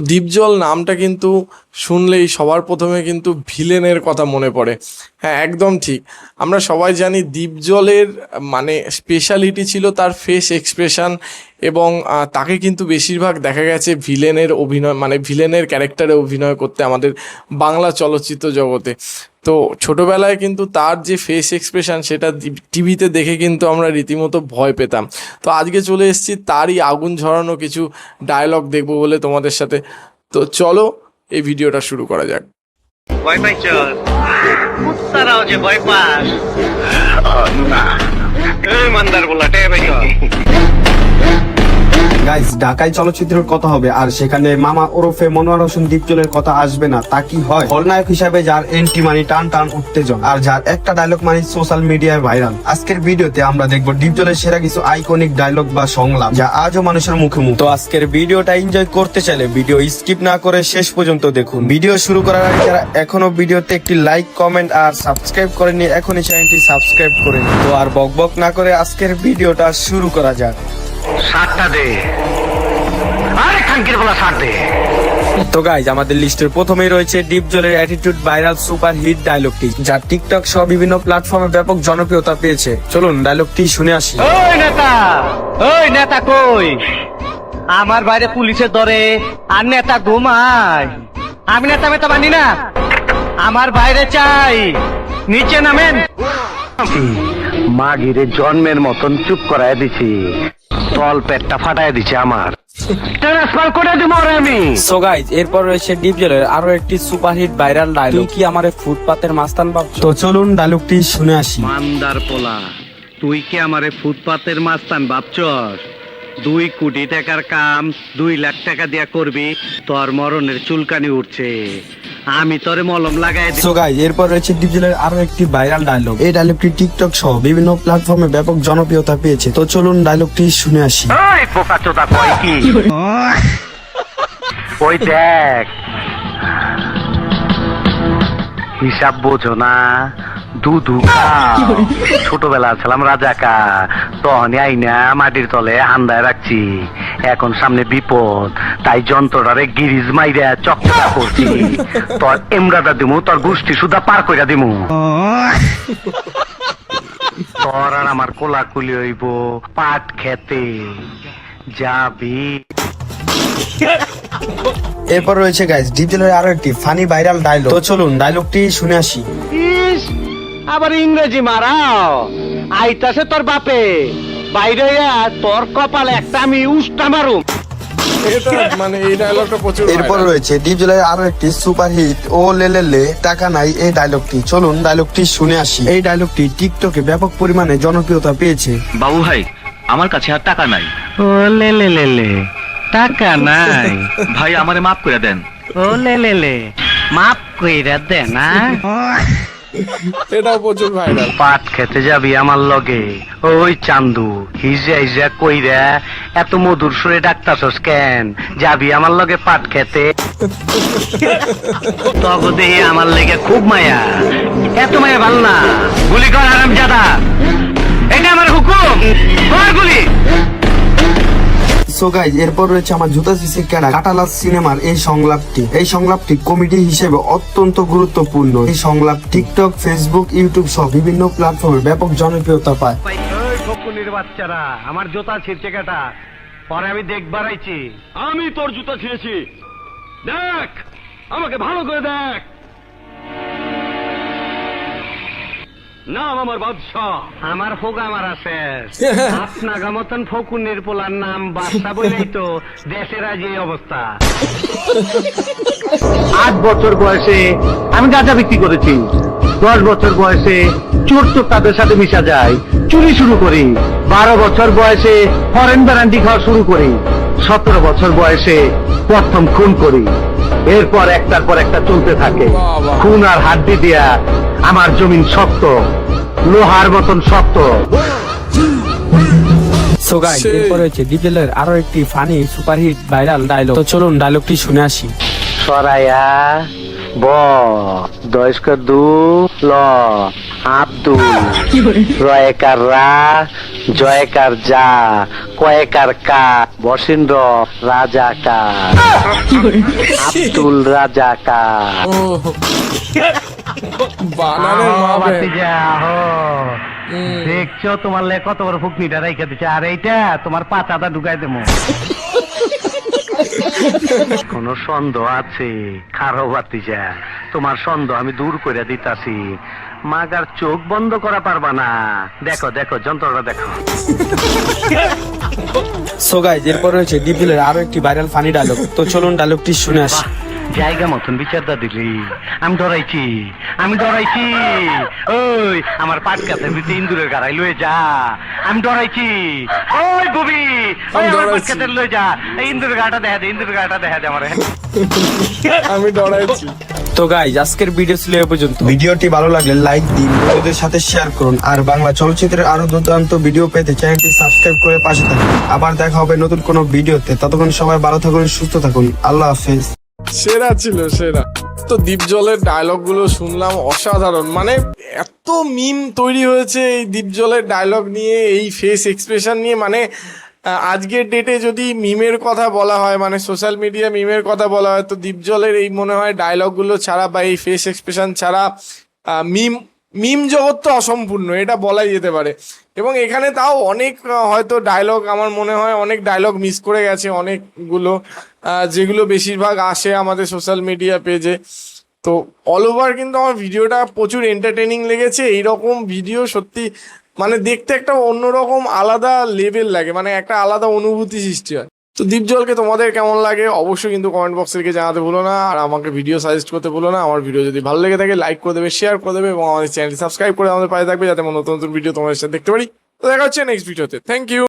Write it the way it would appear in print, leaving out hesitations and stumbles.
দীপজল নামটা কিন্তু শুনলেই সবার প্রথমে কিন্তু ভিলেনের কথা মনে পড়ে। হ্যাঁ, একদম ঠিক। আমরা সবাই জানি দীপজলের মানে স্পেশালিটি ছিল তার ফেস এক্সপ্রেশন, এবং তাকে কিন্তু বেশিরভাগ দেখা গেছে ভিলেনের অভিনয় মানে ভিলেনের ক্যারেক্টারে অভিনয় করতে আমাদের বাংলা চলচ্চিত্র জগতে। তো ছোটোবেলায় কিন্তু তার যে ফেস এক্সপ্রেশন সেটা টিভিতে দেখে কিন্তু আমরা রীতিমতো ভয় পেতাম। তো আজকে চলে এসেছি তারই আগুন ঝরানো কিছু ডায়লগ দেখবো বলে তোমাদের সাথে। তো চলো এই ভিডিওটা শুরু করা যাক। ভয় পাইছ? কুত্তারাও যে ভয় পাস। এই মান্দার বলা টে ভাই। গাইস, ঢাকায় চলচ্চিত্রের কথা হবে আর সেখানে মামা ওরফে মনোয়ার হোসেন দীপজলের কথা আসবে না তা কি হয়? খলনায়ক হিসাবে যার এন্ট্রি মানি টান টান উত্তেজন, আর যার একটা ডায়লগ মানি সোশ্যাল মিডিয়ায় ভাইরাল। আজকের ভিডিওতে আমরা দেখবো দীপজলের সেরা কিছু আইকনিক ডায়লগ বা সংলাপ যা আজও মানুষের মুখে মুখে। তো আজকের ভিডিওটা এনজয় করতে চাইলে ভিডিও স্কিপ না করে শেষ পর্যন্ত দেখুন। ভিডিও শুরু করার আগে যারা এখনো ভিডিওতে একটি লাইক, কমেন্ট আর সাবস্ক্রাইব করেননি এখনই চ্যানেলটি সাবস্ক্রাইব করে নিন। তো আর বকবক না করে আজকের ভিডিওটা শুরু করা যাক। সাতটা দে। আরে খানকির বলা সাত দে। তো গাইজ, আমাদের লিস্টের প্রথমেই রয়েছে দীপজলের অ্যাটিটিউড ভাইরাল সুপার হিট ডায়লগটি, যা টিকটক সহ বিভিন্ন প্ল্যাটফর্মে ব্যাপক জনপ্রিয়তা পেয়েছে। চলুন ডায়লগটি শুনে আসি। ওই নেতা কই? আমার বাইরে পুলিশের ধরে আর নেতা ঘুমায়। আমি নেতা মেতা মানি না, আমার বাইরে চাই। নিচে নামেন। মাগিরে জন্মের মতন চুপ করায় দিছি, তল পেটটা ফাটায় দিছে আমার। ট্রান্সফার করে দিব আমি। সো গাইজ, এরপর রয়েছে দীপজলের আরো একটি সুপার হিট ভাইরাল ডায়লগ, তুই কি আমারে ফুটপাতের মাস্তান ভাবছো? তো চলুন ডায়লগটি শুনে আসি। মান্দার পোলা, তুই কি আমারে ফুটপাতের মাস্তান ভাবছস? 2 কোটি টাকার কাম 2 লাখ টাকা দিয়া করবি, তোর মরণের চুলকানি উঠছে। আমি তোরে মলম লাগাই দিই। সো গাইজ, এরপর রয়েছে দীপজলের আরো একটি ভাইরাল ডায়লগ। এই ডায়লগটি টিকটক সহ বিভিন্ন প্ল্যাটফর্মে ব্যাপক জনপ্রিয়তা পেয়েছে। তো চলুন ডায়লগটি শুনে আসি। ওই পোকা চোদা কয় কি? ওই দেখ, হিসাব বোঝো না, দুধু খাও। ছোটবেলা ছিলাম রাজাকা, তখন আইনা মাটির তলে আন্দায় রাখছি। এখন সামনে বিপদ, তাই যন্ত্রটারে গিরিজ মাইরা চকচকা করছি। তোর এমরাটা দিমু, তোর গোষ্ঠী সুদা পার কইরা দিমু। তোর আর আমার কোলাকুলি হইব পাট খেতে যাবি। এরপর রয়েছে গাইজ দীপজলের আরো একটি ফানি ভাইরাল ডায়লগ। তো চলুন ডায়লগটি শুনে আসি। ইস, আবার ইংরেজি মারাও। আইতাছে তোর বাপে, বাইরে তোর কপালে একটা আমি উষ্টা মারুম। এটা মানে এই ডায়লগটা প্রচুর এরপর viral। রয়েছে দীপজলের আরো একটি সুপার হিট ও লে টাকা নাই এই ডায়লগটি। চলুন ডায়লগটি শুনে আসি। এই ডায়লগটি টিকটকে ব্যাপক পরিমাণে জনপ্রিয়তা পেয়েছে। বাবু ভাই, আমার কাছে আর টাকা নাই। ও লে টাকা নাই? ভাই আমারে মাফ করে দেন। ও লে মাপ কইরা দে না। এটাও প্রচুর ভাইরাল। পাট খেতে যাবি আমার লগে? ওই চান্দু হিজা কইরা এত মধুর সুরে ডাকতাছস কেন? যাবি আমার লগে পাট খেতে? তবে দেহি আমার লেগে খুব মায়া। এত মায়া ভাল না, গুলি কর হারামজাদা। এটা আমার হুকুম, কর গুলি। সো গাইজ, এরপর রয়েছে আমার জুতা সিসি ক্যাডা কাটালাস সিনেমার এই সংলাপটি কমেডি হিসেবে অত্যন্ত গুরুত্বপূর্ণ। এই সংলাপ টিকটক, ফেসবুক, ইউটিউব সহ বিভিন্ন প্ল্যাটফর্মে ব্যাপক জনপ্রিয়তা পায়। ওই ফকুনির বাচ্চারা, আমার জুতা ছিঁড়ছে কেটা? পরে আমি দেখবার আইছি। আমি তোর জুতা ছিঁড়েছি, দেখ, আমাকে ভালো করে দেখ। নাম আমার বাদশাহ। আমার হোগা মারা শেষ। আপনার মতন ফকুনির পোলার নাম বাদশা বলেই তো দেশের আজ এই অবস্থা। 8 বছর বয়সে আমি গাঁজা বিক্রি করেছি। 10 বছর বয়সে চোর তাদের সাথে মিশা যায়, চুরি শুরু করি। 12 বছর বয়সে ফরেন ব্র্যান্ডি খাওয়া শুরু করি। 17 বছর বয়সে প্রথম খুন করি। এরপর একটার পর একটা চলতে থাকে। খুন আর হাড্ডি দিয়া আমার জমিন শক্ত, লোহার মতন শক্ত। সো গাইজ, এরপর রয়েছে দীপজলের আরো একটি ফানি সুপারহিট ভাইরাল ডায়লগ। তো চলুন ডায়লগটি শুনে আসি। সরাইয়া ব দয়স্কর দু ল আব্দুল রয়কার রা জয়কার যা কয়েকার কা বসিন্দ্র রাজাকা আব্দুল রাজাকা ও বানানের মাপে দেখছো তোমার লে কত বড় ফুকনিটা রাইখা দিচ্ছে আর এইটা তোমার পাতাটা ঢুকাই দেবো কোন সন্দেহ আছে খারো বাতিজা তোমার সন্দেহ আমি দূর করে দিতাছি মাগার চোখ বন্ধ করা পারবা না দেখো দেখো যন্ত্রটা দেখো সো গাইজ এরপর রয়েছে ডিপজলের আরো একটি ভাইরাল ফানি ডায়লগ, তো চলুন ডায়লগটি শুনে আসি। জায়গা মতন বিচারটা দিলি আমি ডরাইছি ওই আমার পাট কাছের ভিতরে ইন্দুরের গাড়াই লয়ে যা আমি ডরাইছি ওই বুবি ওই আমার পাট কাছের লয়ে যা এই ইন্দুরের গাড়াটা দেখা দে আমার আমি ডরাইছি। তো গাইজ আজকের ভিডিও ছিল এ পর্যন্ত। ভিডিওটি ভালো লাগলে লাইক দিন, বন্ধুদের সাথে শেয়ার করুন, আর বাংলা চলচ্চিত্রের আরো দুর্দান্ত ভিডিও পেতে চ্যানেলটি সাবস্ক্রাইব করে পাশে থাকুন। আবার দেখা হবে নতুন কোনো ভিডিওতে, ততক্ষণ সবাই ভালো থাকুন, সুস্থ থাকুন, আল্লাহ হাফেজ। সেরা ছিল সেরা। তো দীপজলের ডায়লগ গুলো শুনলাম, অসাধারণ। মানে এত মিম তৈরি হয়েছে এই দীপজলের ডায়লগ নিয়ে, এই ফেস এক্সপ্রেশন নিয়ে। মানে আজকের ডেটে যদি মিমের কথা বলা হয়, মানে সোশ্যাল মিডিয়া মিমের কথা বলা হয়, তো দীপজলের এই মনে হয় ডায়লগগুলো ছাড়া বা এই ফেস এক্সপ্রেশন ছাড়া মিম জগৎ তো অসম্পূর্ণ, এটা বলাই যেতে পারে। এবং এখানে তাও অনেক হয়তো ডায়লগ, আমার মনে হয় অনেক ডায়লগ মিস করে গেছে, অনেকগুলো যেগুলো বেশিরভাগ আসে আমাদের সোশ্যাল মিডিয়া পেজে। তো অল ওভার কিন্তু আমার ভিডিওটা প্রচুর এন্টারটেনিং লেগেছে। এইরকম ভিডিও সত্যি মানে দেখতে একটা অন্যরকম আলাদা লেভেল লাগে, মানে একটা আলাদা অনুভূতি সৃষ্টি হয়। তো দীপজলকে তোমাদের কেমন লাগে অবশ্যই কিন্তু কমেন্ট বক্সে লিখে জানাতে ভুলো না, আর আমাকে ভিডিও সাজেস্ট করতে ভুলো না। আমার ভিডিও যদি ভালো লেগে থাকে লাইক করে দেবে, শেয়ার করে দেবে, এবং আমাদের চ্যানেলটি সাবস্ক্রাইব করে আমাদের পাশে থাকবে, যাতে আমরা নতুন নতুন ভিডিও তোমাদের সাথে দেখতে পারি। তো দেখা হচ্ছে নেক্সট ভিডিওতে। Thank you.